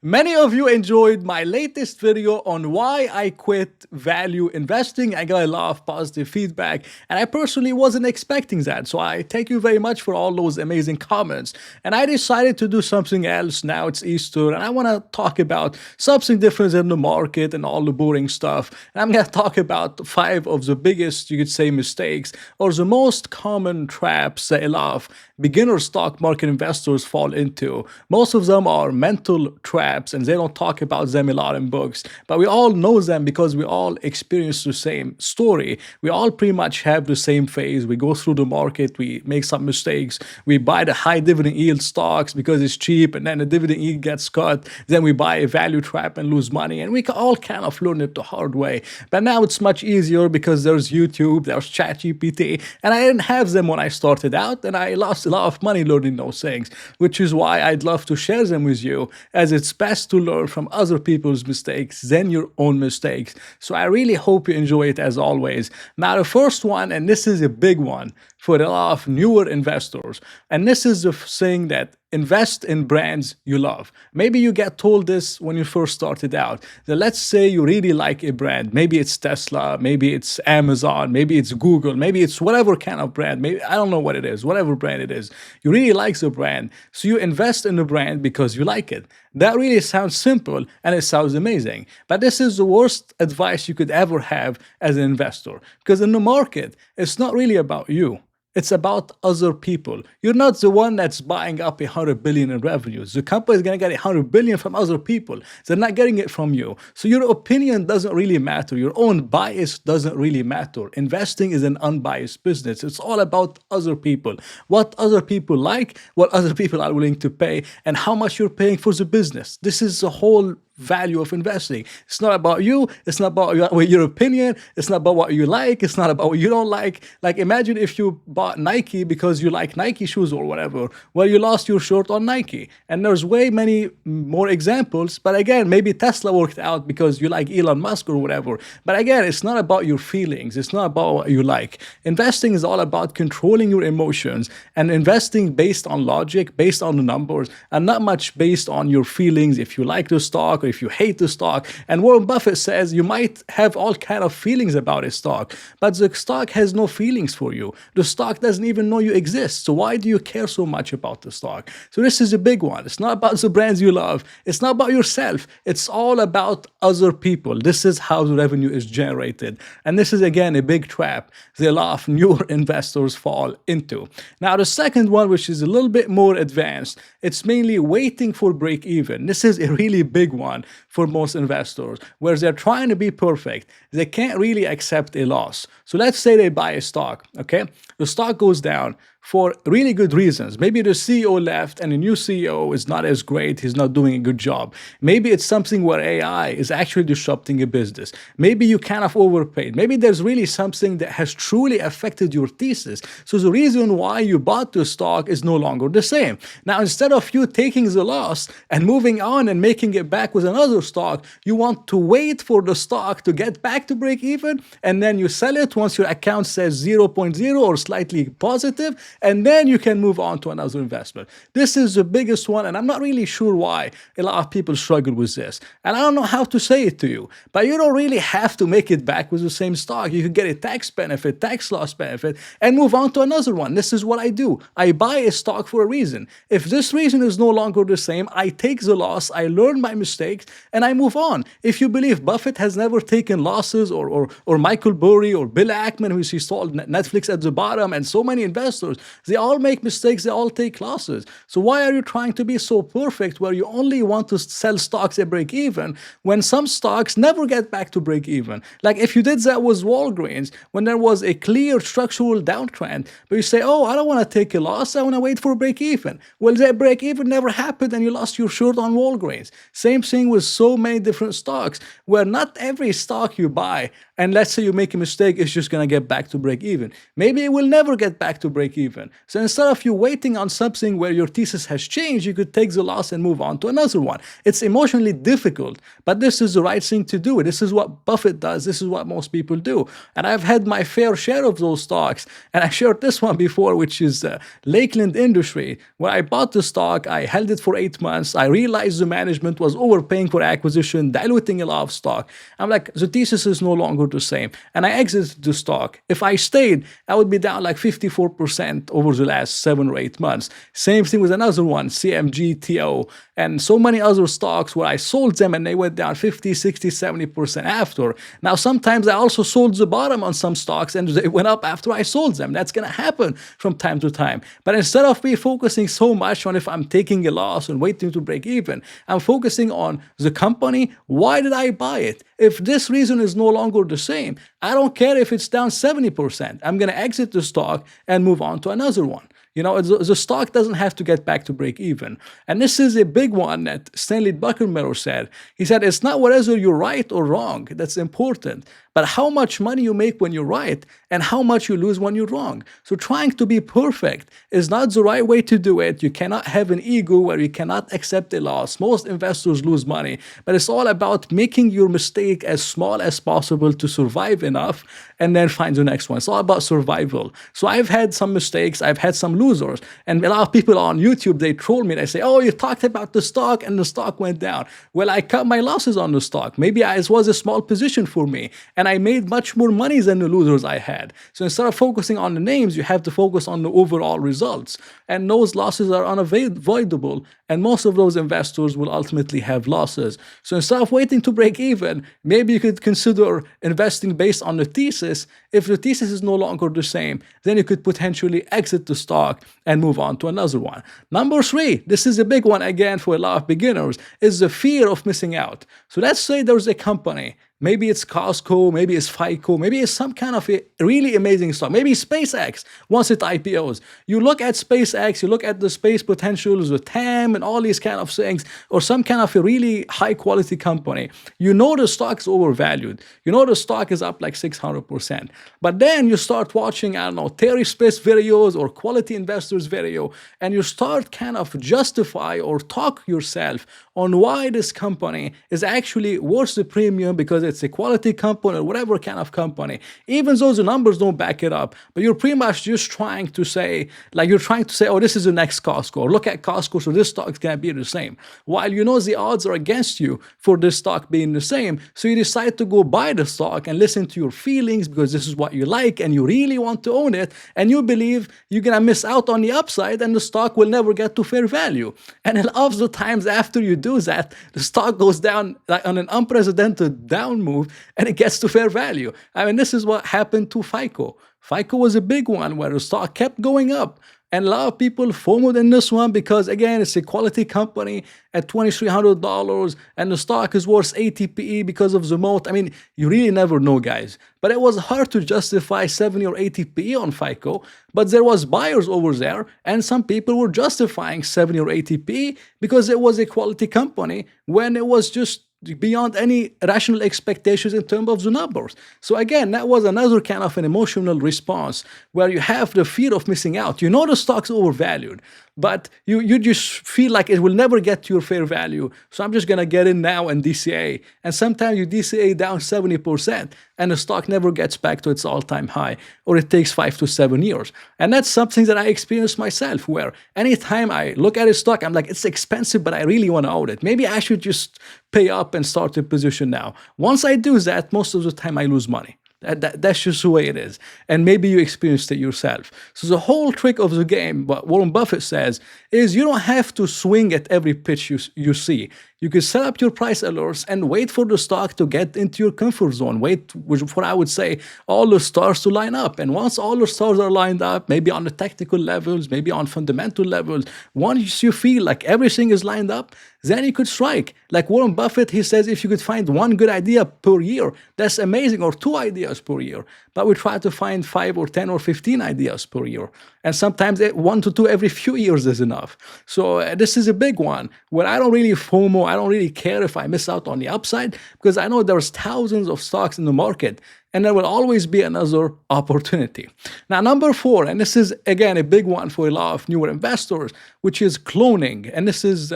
Many of you enjoyed my latest video on why I quit value investing. I got a lot of positive feedback, and I personally wasn't expecting that. So I thank you very much for all those amazing comments. And I decided to do something else. Now it's Easter, and I want to talk about something different in the market and all the boring stuff. And I'm going to talk about 5 of the biggest, you could say, mistakes or the most common traps that a lot of beginner stock market investors fall into. Most of them are mental traps, and they don't talk about them a lot in books, but we all know them because we all experience the same story. We all pretty much have the same phase. We go through the market, we make some mistakes, we buy the high dividend yield stocks because it's cheap, and then the dividend yield gets cut. Then we buy a value trap and lose money, and we all kind of learn it the hard way. But now it's much easier because there's YouTube, there's ChatGPT, and I didn't have them when I started out, and I lost a lot of money learning those things, which is why I'd love to share them with you, as it's best to learn from other people's mistakes than your own mistakes. So I really hope you enjoy it as always. Now, the first one, and this is a big one for a lot of newer investors, and this is the saying that invest in brands you love. Maybe you get told this when you first started out. That let's say you really like a brand. Maybe it's Tesla, maybe it's Amazon, maybe it's Google, maybe it's whatever kind of brand. Maybe I don't know what it is, whatever brand it is. You really like the brand, so you invest in the brand because you like it. That really sounds simple and it sounds amazing. But this is the worst advice you could ever have as an investor. Because in the market, it's not really about you. It's about other people. You're not the one that's buying up 100 billion in revenues. The company is going to get 100 billion from other people. They're not getting it from you. So your opinion doesn't really matter. Your own bias doesn't really matter. Investing is an unbiased business. It's all about other people. What other people like, what other people are willing to pay, and how much you're paying for the business. This is the whole value of investing. It's not about you. It's not about your opinion. It's not about what you like. It's not about what you don't like. Like, imagine if you bought Nike because you like Nike shoes or whatever. Well, you lost your shirt on Nike. And there's way many more examples. But again, maybe Tesla worked out because you like Elon Musk or whatever. But again, it's not about your feelings. It's not about what you like. Investing is all about controlling your emotions and investing based on logic, based on the numbers, and not much based on your feelings. If you like the stock, or if you hate the stock. And Warren Buffett says you might have all kind of feelings about a stock, but the stock has no feelings for you. The stock doesn't even know you exist. So why do you care so much about the stock? So this is a big one. It's not about the brands you love. It's not about yourself. It's all about other people. This is how the revenue is generated. And this is, again, a big trap that a lot of newer investors fall into. Now, the second one, which is a little bit more advanced, it's mainly waiting for break even. This is a really big one for most investors, where they're trying to be perfect. They can't really accept a loss. So let's say they buy a stock, okay? The stock goes down for really good reasons. Maybe the CEO left and the new CEO is not as great. He's not doing a good job. Maybe it's something where AI is actually disrupting a business. Maybe you kind of overpaid. Maybe there's really something that has truly affected your thesis. So the reason why you bought the stock is no longer the same. Now, instead of you taking the loss and moving on and making it back with another stock, you want to wait for the stock to get back to break even, and then you sell it once your account says 0.0 or slightly positive, and then you can move on to another investment. This is the biggest one, and I'm not really sure why a lot of people struggle with this. And I don't know how to say it to you, but you don't really have to make it back with the same stock. You could get a tax benefit, tax loss benefit, and move on to another one. This is what I do. I buy a stock for a reason. If this reason is no longer the same, I take the loss, I learn my mistakes, and I move on. If you believe Buffett has never taken losses, or Michael Burry or Bill Ackman, who he sold Netflix at the bottom, and so many investors, they all make mistakes, they all take losses. So why are you trying to be so perfect where you only want to sell stocks at break even when some stocks never get back to break even? Like if you did that with Walgreens when there was a clear structural downtrend, but you say, oh, I don't want to take a loss, I want to wait for break even. Well, that break even never happened and you lost your shirt on Walgreens. Same thing with so many different stocks, where not every stock you buy, and let's say you make a mistake, it's just going to get back to break even. Maybe it will never get back to break even. even. So instead of you waiting on something where your thesis has changed, you could take the loss and move on to another one. It's emotionally difficult, but this is the right thing to do. This is what Buffett does. This is what most people do. And I've had my fair share of those stocks. And I shared this one before, which is Lakeland Industry, where I bought the stock, I held it for 8 months. I realized the management was overpaying for acquisition, diluting a lot of stock. I'm like, the thesis is no longer the same. And I exited the stock. If I stayed, I would be down like 54% over the last 7 or 8 months. Same thing with another one, CMGTO, and so many other stocks where I sold them and they went down 50, 60, 70% after. Now, sometimes I also sold the bottom on some stocks and they went up after I sold them. That's going to happen from time to time. But instead of me focusing so much on if I'm taking a loss and waiting to break even, I'm focusing on the company. Why did I buy it? If this reason is no longer the same, I don't care if it's down 70%. I'm going to exit the stock and move on to another one. You know, the stock doesn't have to get back to break even. And this is a big one that Stanley Druckenmiller said. He said, it's not whether you're right or wrong that's important, but how much money you make when you're right and how much you lose when you're wrong. So trying to be perfect is not the right way to do it. You cannot have an ego where you cannot accept a loss. Most investors lose money, but it's all about making your mistake as small as possible to survive enough and then find the next one. It's all about survival. So I've had some mistakes. I've had some losers. And a lot of people on YouTube, they troll me. They say, oh, you talked about the stock and the stock went down. Well, I cut my losses on the stock. Maybe it was a small position for me. And I made much more money than the losers I had. So instead of focusing on the names, you have to focus on the overall results. And those losses are unavoidable. And most of those investors will ultimately have losses. So instead of waiting to break even, maybe you could consider investing based on the thesis. If the thesis is no longer the same, then you could potentially exit the stock and move on to another one. Number 3, this is a big one again for a lot of beginners, is the fear of missing out. So let's say there's a company. Maybe it's Costco, maybe it's FICO, maybe it's some kind of a really amazing stock. Maybe SpaceX, once it IPOs. You look at SpaceX, you look at the space potentials, the TAM, and all these kind of things, or some kind of a really high quality company. You know the stock is overvalued. You know the stock is up like 600%. But then you start watching, I don't know, Terry Smith's videos or Quality Investors video, and you start kind of justify or talk yourself on why this company is actually worth the premium because it's a quality company or whatever kind of company, even though the numbers don't back it up. But you're pretty much just trying to say, oh, this is the next Costco, or look at Costco, so this stock is going to be the same. While you know the odds are against you for this stock being the same, so you decide to go buy the stock and listen to your feelings because this is what you like and you really want to own it, and you believe you're going to miss out on the upside and the stock will never get to fair value. And a lot of the times after you do that, the stock goes down like on an unprecedented down move and it gets to fair value. I mean, this is what happened to FICO. FICO was a big one where the stock kept going up. And a lot of people FOMO'd in this one because, again, it's a quality company at $2,300 and the stock is worth 80 PE because of the moat. I mean, you really never know, guys. But it was hard to justify 70 or 80 PE on FICO, but there was buyers over there and some people were justifying 70 or 80 PE because it was a quality company when it was just beyond any rational expectations in terms of the numbers. So again, that was another kind of an emotional response where you have the fear of missing out. You know the stock's overvalued, but you just feel like it will never get to your fair value. So I'm just going to get in now and DCA. And sometimes you DCA down 70% and the stock never gets back to its all-time high, or it takes 5 to 7 years. And that's something that I experienced myself, where anytime I look at a stock, I'm like, it's expensive, but I really want to own it. Maybe I should just pay up and start a position now. Once I do that, most of the time I lose money. That's just the way it is. And maybe you experienced it yourself. So the whole trick of the game, what Warren Buffett says, is you don't have to swing at every pitch you see. You can set up your price alerts and wait for the stock to get into your comfort zone. Wait for, I would say, all the stars to line up. And once all the stars are lined up, maybe on the technical levels, maybe on fundamental levels, once you feel like everything is lined up, then you could strike. Like Warren Buffett, he says if you could find one good idea per year, that's amazing, or 2 ideas per year. But we try to find 5 or 10 or 15 ideas per year. And sometimes 1 to 2 every few years is enough. So this is a big one where I don't really FOMO. I don't really care if I miss out on the upside because I know there's thousands of stocks in the market and there will always be another opportunity. Now, number 4, and this is again a big one for a lot of newer investors, which is cloning. And this is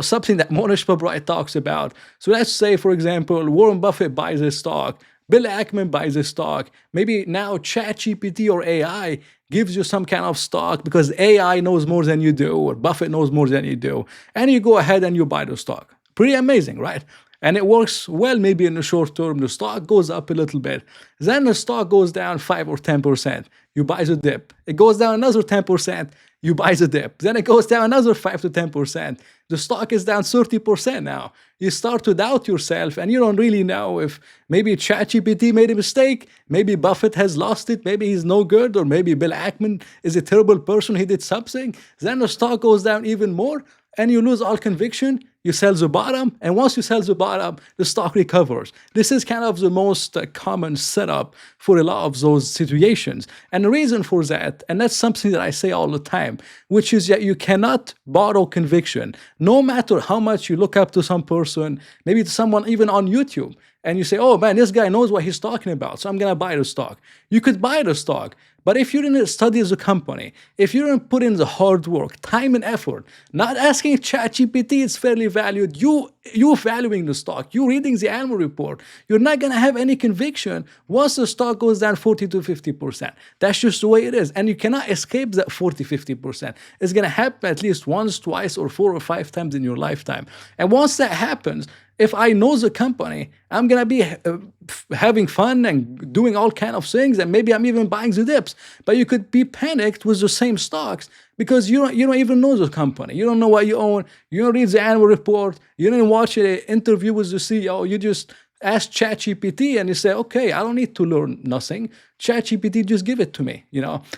something that Monish Pabrai talks about. So let's say, for example, Warren Buffett buys a stock, Bill Ackman buys a stock, maybe now ChatGPT or AI gives you some kind of stock because AI knows more than you do or Buffett knows more than you do, and you go ahead and you buy the stock. Pretty amazing, right? And it works well maybe in the short term. The stock goes up a little bit. Then the stock goes down 5 or 10%. You buy the dip. It goes down another 10%. You buy the dip. Then it goes down another 5 to 10%. The stock is down 30% now. You start to doubt yourself and you don't really know if maybe ChatGPT made a mistake, maybe Buffett has lost it, maybe he's no good, or maybe Bill Ackman is a terrible person, he did something. Then the stock goes down even more and you lose all conviction. You sell the bottom, and once you sell the bottom, the stock recovers. This is kind of the most common setup for a lot of those situations. And the reason for that, and that's something that I say all the time, which is that you cannot borrow conviction. No matter how much you look up to some person, maybe to someone even on YouTube, and you say, oh man, this guy knows what he's talking about, so I'm going to buy the stock. You could buy the stock, but if you didn't study the company, if you didn't put in the hard work, time and effort, not asking ChatGPT, it's fairly valued, you valuing the stock, you reading the annual report, you're not going to have any conviction once the stock goes down 40 to 50%. That's just the way it is. And you cannot escape that 40, 50%. It's going to happen at least once, twice, or 4 or 5 times in your lifetime. And once that happens, if I know the company, I'm going to be having fun and doing all kind of things, and maybe I'm even buying the dips. But you could be panicked with the same stocks because you don't even know the company. You don't know what you own. You don't read the annual report. You didn't watch an interview with the CEO. You just ask ChatGPT and you say, okay, I don't need to learn nothing. ChatGPT, just give it to me,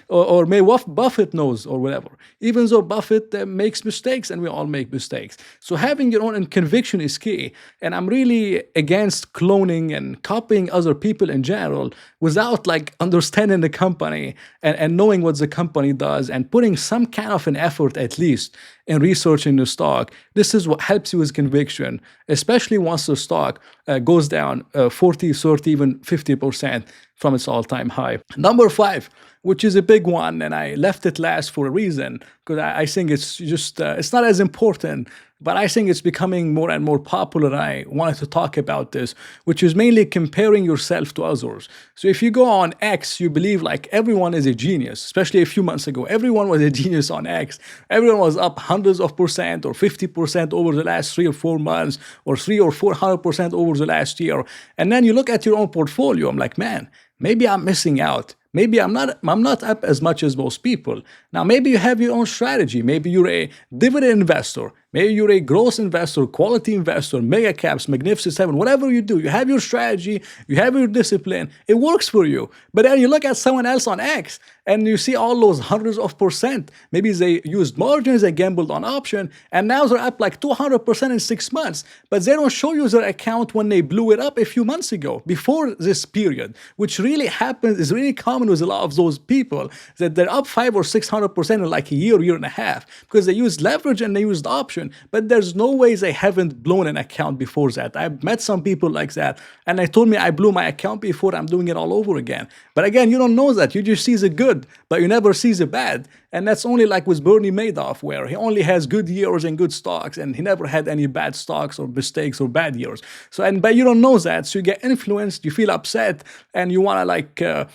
or maybe Buffett knows or whatever. Even though Buffett makes mistakes and we all make mistakes. So having your own conviction is key. And I'm really against cloning and copying other people in general without understanding the company and knowing what the company does and putting some kind of an effort at least in researching the stock. This is what helps you with conviction, especially once the stock goes down 40, 30, even 50% from its all-time high. Number 5, which is a big one, and I left it last for a reason, because I think it's just, it's not as important, but I think it's becoming more and more popular, and I wanted to talk about this, which is mainly comparing yourself to others. So if you go on X, you believe everyone is a genius, especially a few months ago. Everyone was a genius on X. Everyone was up hundreds of percent or 50% over the last 3 or 4 months, or 300 or 400% over the last year. And then you look at your own portfolio, I'm like, man, maybe I'm missing out. Maybe I'm not up as much as most people. Now, maybe you have your own strategy. Maybe you're a dividend investor. Maybe you're a growth investor, quality investor, mega caps, Magnificent Seven, whatever you do. You have your strategy, you have your discipline. It works for you. But then you look at someone else on X and you see all those hundreds of percent. Maybe they used margins, they gambled on option, and now they're up 200% in 6 months. But they don't show you their account when they blew it up a few months ago, before this period, which really happens, is really common with a lot of those people, that they're up 500 or 600% in a year and a half, because they used leverage and they used option. But there's no way they haven't blown an account before that. I've met some people like that, and they told me I blew my account before, I'm doing it all over again. But again, you don't know that. You just see the good, but you never see the bad. And that's only with Bernie Madoff, where he only has good years and good stocks, and he never had any bad stocks or mistakes or bad years. But you don't know that, so you get influenced, you feel upset, and you want to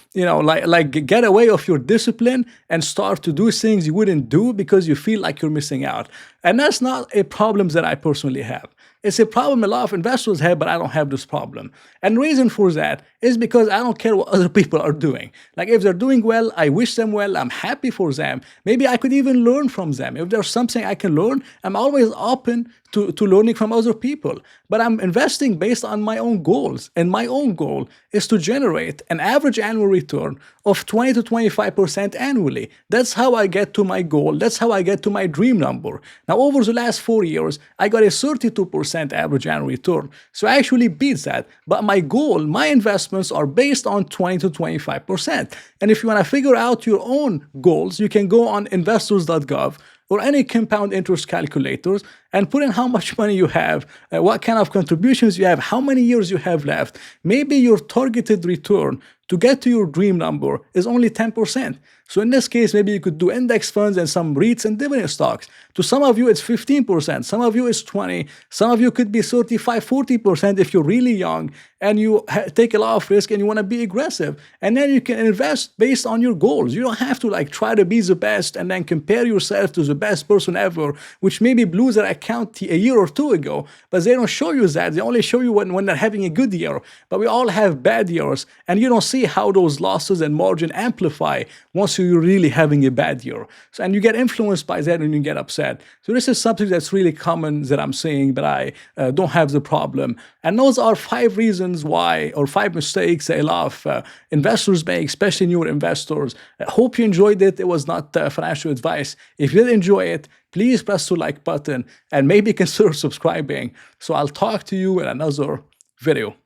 get away of your discipline and start to do things you wouldn't do because you feel like you're missing out. And that's not a problem that I personally have. It's a problem a lot of investors have, but I don't have this problem. And the reason for that is because I don't care what other people are doing. If they're doing well, I wish them well, I'm happy for them. Maybe I could even learn from them. If there's something I can learn, I'm always open to learning from other people. But I'm investing based on my own goals. And my own goal is to generate an average annual return of 20 to 25% annually. That's how I get to my goal. That's how I get to my dream number. Now, over the last 4 years, I got a 32% 10% average annual return. So I actually beat that. But my goal, my investments are based on 20 to 25%. And if you want to figure out your own goals, you can go on investors.gov or any compound interest calculators and put in how much money you have, what kind of contributions you have, how many years you have left. Maybe your targeted return to get to your dream number is only 10%. So in this case, maybe you could do index funds and some REITs and dividend stocks. To some of you, it's 15%. Some of you, it's 20. Some of you could be 35, 40% if you're really young and you take a lot of risk and you want to be aggressive. And then you can invest based on your goals. You don't have to like try to be the best and then compare yourself to the best person ever, which maybe blew their account a year or two ago. But they don't show you that. They only show you when they're having a good year. But we all have bad years, and you don't see how those losses and margin amplify once you're really having a bad year. So, and you get influenced by that and you get upset. So this is something that's really common that I'm saying, but I don't have the problem. And those are 5 reasons why, or 5 mistakes that a lot of investors make, especially newer investors. I hope you enjoyed it. It was not financial advice. If you did enjoy it, please press the like button and maybe consider subscribing. So I'll talk to you in another video.